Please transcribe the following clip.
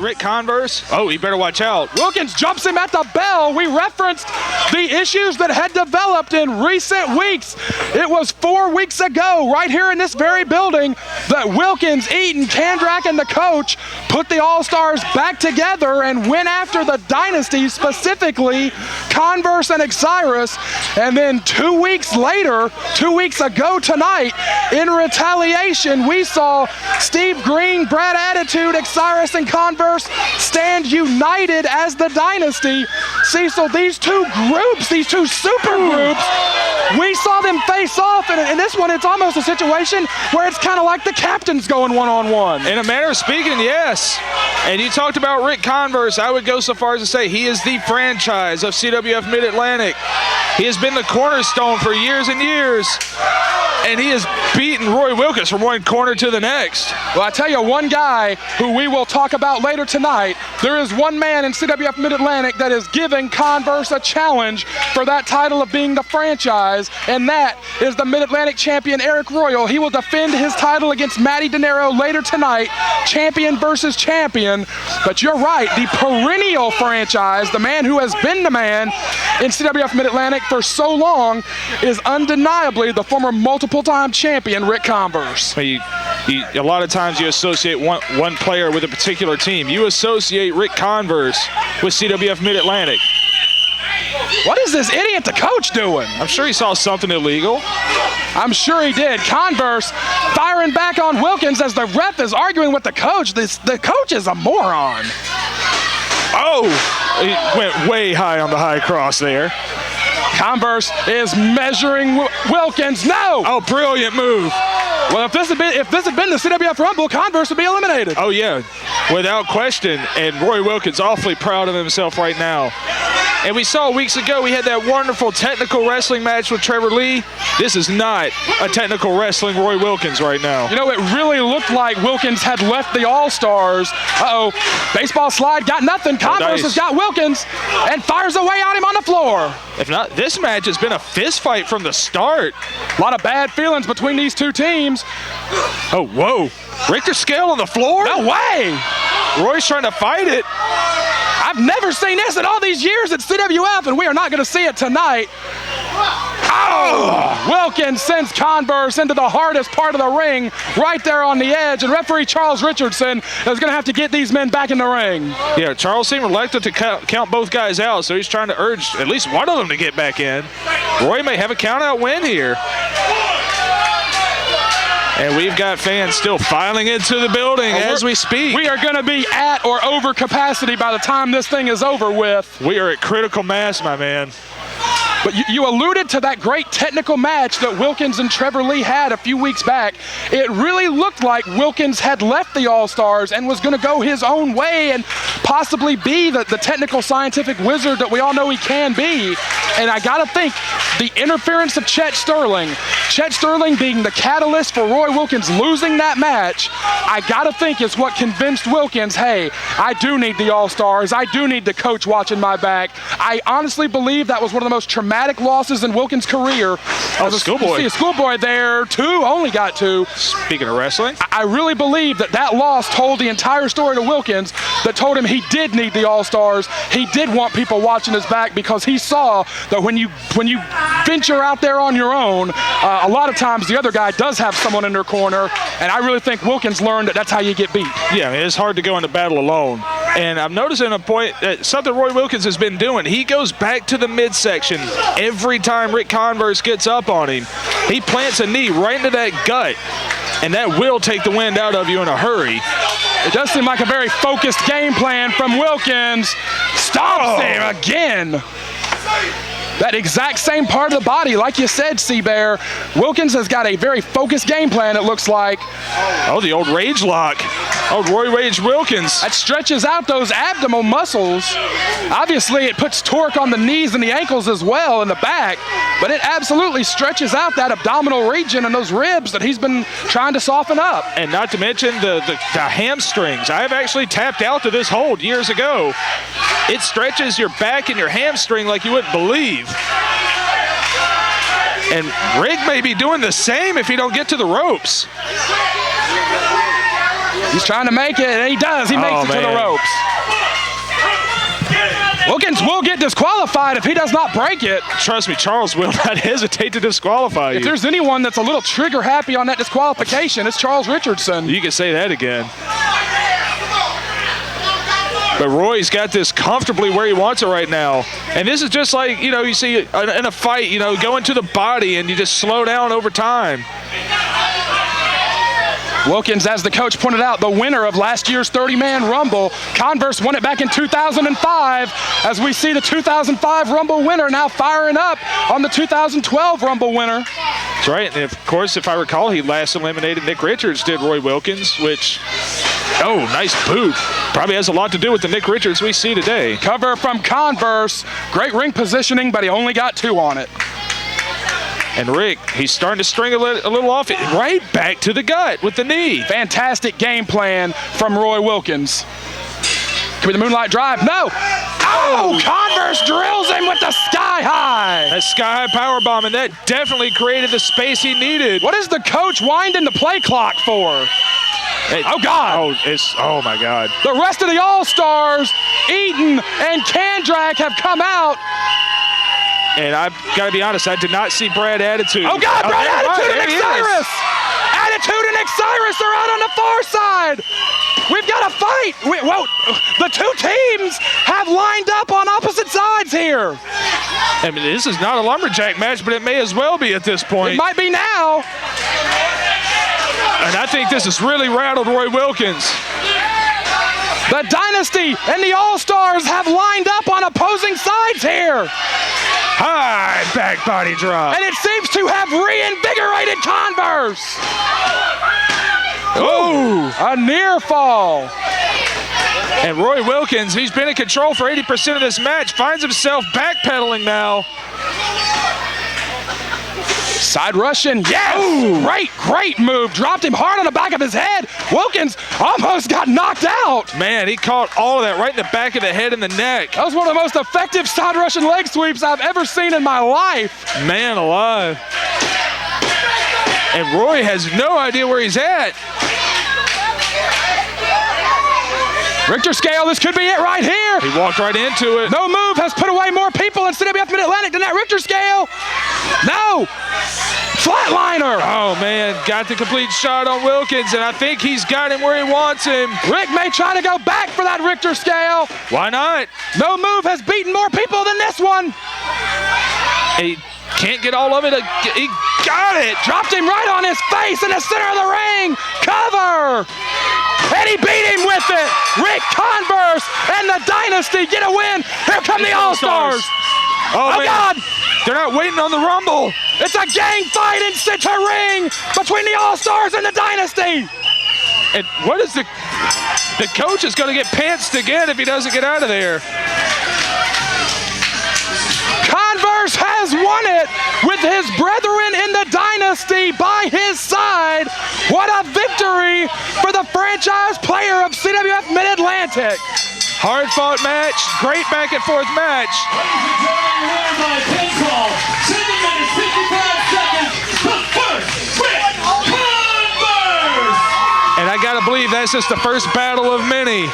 Ric Converse. Oh, he better watch out. Wilkins jumps him at the bell. We referenced the issues that had developed in recent weeks. It was 4 weeks ago, right here in this very building, that Wilkins, Eaton, Kandrack, and the coach put the All-Stars back together and went after the dynasty, specifically Converse and Xsiris. And then 2 weeks later, 2 weeks ago tonight, in retaliation, we saw Steve Green, Brad Attitude, Xsiris, and Converse stand united as the dynasty. Cecil, these two groups, these two super groups, we saw them face off, and in this one, it's almost a situation where it's kind of like the captains going one-on-one. In a manner of speaking, yes. And you talked about Ric Converse. I would go so far as to say he is the franchise of CWF Mid-Atlantic. He has been the cornerstone for years and years, and he has beaten Roy Wilkins from one corner to the next. Well, I tell you, one guy who we will talk about later tonight, there is one man in CWF Mid-Atlantic that is giving Converse a challenge for that title of being the franchise, and that is the Mid-Atlantic champion, Aric Royal. He will defend his title against Matty de Nero later tonight, champion versus champion. But you're right, the perennial franchise, the man who has been the man in CWF Mid-Atlantic for so long, is undeniably the former multiple-time champion, Ric Converse. A lot of times you associate one player with a particular team. You associate Ric Converse with CWF Mid-Atlantic. What is this idiot the coach doing? I'm sure he saw something illegal. I'm sure he did. Converse firing back on Wilkins as the ref is arguing with the coach. The coach is a moron. Oh, he went way high on the high cross there. Converse is measuring Wilkins. No! Oh, brilliant move. Well, if this had been the CWF Rumble, Converse would be eliminated. Oh, yeah, without question. And Roy Wilkins awfully proud of himself right now. And we saw weeks ago, we had that wonderful technical wrestling match with Trevor Lee. This is not a technical wrestling Roy Wilkins right now. You know, it really looked like Wilkins had left the All-Stars. Uh-oh, baseball slide, got nothing. Converse has got Wilkins and fires away on him on the floor. If not, this match has been a fist fight from the start. A lot of bad feelings between these two teams. Oh, whoa. Richter scale on the floor? No way. Roy's trying to fight it. I've never seen this in all these years at CWF, and we are not going to see it tonight. Oh! Wilkins sends Converse into the hardest part of the ring, right there on the edge, and referee Charles Richardson is going to have to get these men back in the ring. Yeah, Charles seemed reluctant to count both guys out, so he's trying to urge at least one of them to get back in. Roy may have a count-out win here. And we've got fans still filing into the building as we speak. We are going to be at or over capacity by the time this thing is over with. We are at critical mass, my man. But you alluded to that great technical match that Wilkins and Trevor Lee had a few weeks back. It really looked like Wilkins had left the All-Stars and was going to go his own way and possibly be the technical scientific wizard that we all know he can be. And I got to think the interference of Chet Sterling being the catalyst for Roy Wilkins losing that match, I got to think is what convinced Wilkins, hey, I do need the All-Stars. I do need the coach watching my back. I honestly believe that was one of the most traumatic losses in Wilkins' career. Oh, schoolboy. See a schoolboy there, only got two. Speaking of wrestling. I really believe that loss told the entire story to Wilkins, that told him he did need the All-Stars. He did want people watching his back because he saw that when you venture out there on your own, a lot of times the other guy does have someone in their corner, and I really think Wilkins learned that that's how you get beat. Yeah, I mean, it's hard to go into battle alone. And I'm noticing a point that something Roy Wilkins has been doing. He goes back to the midsection every time Ric Converse gets up on him. He plants a knee right into that gut, and that will take the wind out of you in a hurry. It does seem like a very focused game plan from Wilkins. Stomps him again. That exact same part of the body, like you said, C-Bear. Wilkins has got a very focused game plan, it looks like. Oh, the old rage lock. Old Roy Rage Wilkins. That stretches out those abdominal muscles. Obviously, it puts torque on the knees and the ankles as well in the back, but it absolutely stretches out that abdominal region and those ribs that he's been trying to soften up. And not to mention the hamstrings. I've actually tapped out to this hold years ago. It stretches your back and your hamstring like you wouldn't believe. And Rick may be doing the same if he don't get to the ropes. He's trying to make it, and he does. He makes it to the ropes. Wilkins will get disqualified if he does not break it. Trust me, Charles will not hesitate to disqualify you. If there's anyone that's a little trigger happy on that disqualification, it's Charles Richardson. You can say that again. But Roy's got this comfortably where he wants it right now. And this is just like, you know, you see in a fight, you know, go into the body and you just slow down over time. Wilkins, as the coach pointed out, the winner of last year's 30-man Rumble. Converse won it back in 2005, as we see the 2005 Rumble winner now firing up on the 2012 Rumble winner. That's right, and of course, if I recall, he last eliminated Nick Richards, did Roy Wilkins, which, oh, nice boot. Probably has a lot to do with the Nick Richards we see today. Cover from Converse, great ring positioning, but he only got 2 on it. And Rick, he's starting to string a little off it, right back to the gut with the knee. Fantastic game plan from Roy Wilkins. Could be the moonlight drive. No. Oh, Converse drills him with the sky high. That sky high power bomb, and that definitely created the space he needed. What is the coach winding the play clock for? Oh, God. Oh, my God. The rest of the All-Stars, Eaton and Kandrack, have come out. And I've got to be honest, I did not see Brad Attitude. Oh, God, Brad Attitude and Xsiris. Attitude and Xsiris are out on the far side. We've got a fight. Whoa, the 2 teams have lined up on opposite sides here. I mean, this is not a lumberjack match, but it may as well be at this point. It might be now. And I think this has really rattled Roy Wilkins. The Dynasty and the All-Stars have lined up on opposing sides here. High back body drop. And it seems to have reinvigorated Converse. Oh, a near fall. And Roy Wilkins, he's been in control for 80% of this match, finds himself backpedaling now. Side Russian, yes! Ooh. Great move. Dropped him hard on the back of his head. Wilkins almost got knocked out. Man, he caught all of that right in the back of the head and the neck. That was one of the most effective side Russian leg sweeps I've ever seen in my life. Man alive. And Roy has no idea where he's at. Richter scale, this could be it right here. He walked right into it. No move has put away more people in CWF Mid-Atlantic than that Richter scale. No. Flatliner. Oh, man, got the complete shot on Wilkins, and I think he's got him where he wants him. Rick may try to go back for that Richter scale. Why not? No move has beaten more people than this one. He can't get all of it. He got it. Dropped him right on his face in the center of the ring. Cover. And he beat him with it. Ric Converse and the Dynasty get a win. Here come the All-Stars. Oh God. They're not waiting on the Rumble. It's a gang fight in center ring between the All-Stars and the Dynasty. And what is the coach is going to get pantsed again if he doesn't get out of there. Converse has won it with his brethren in the Dynasty by his side. What a victory for the franchise player of CWF Mid-Atlantic. Hard fought match, great back and forth match. And I gotta believe that's just the first battle of many.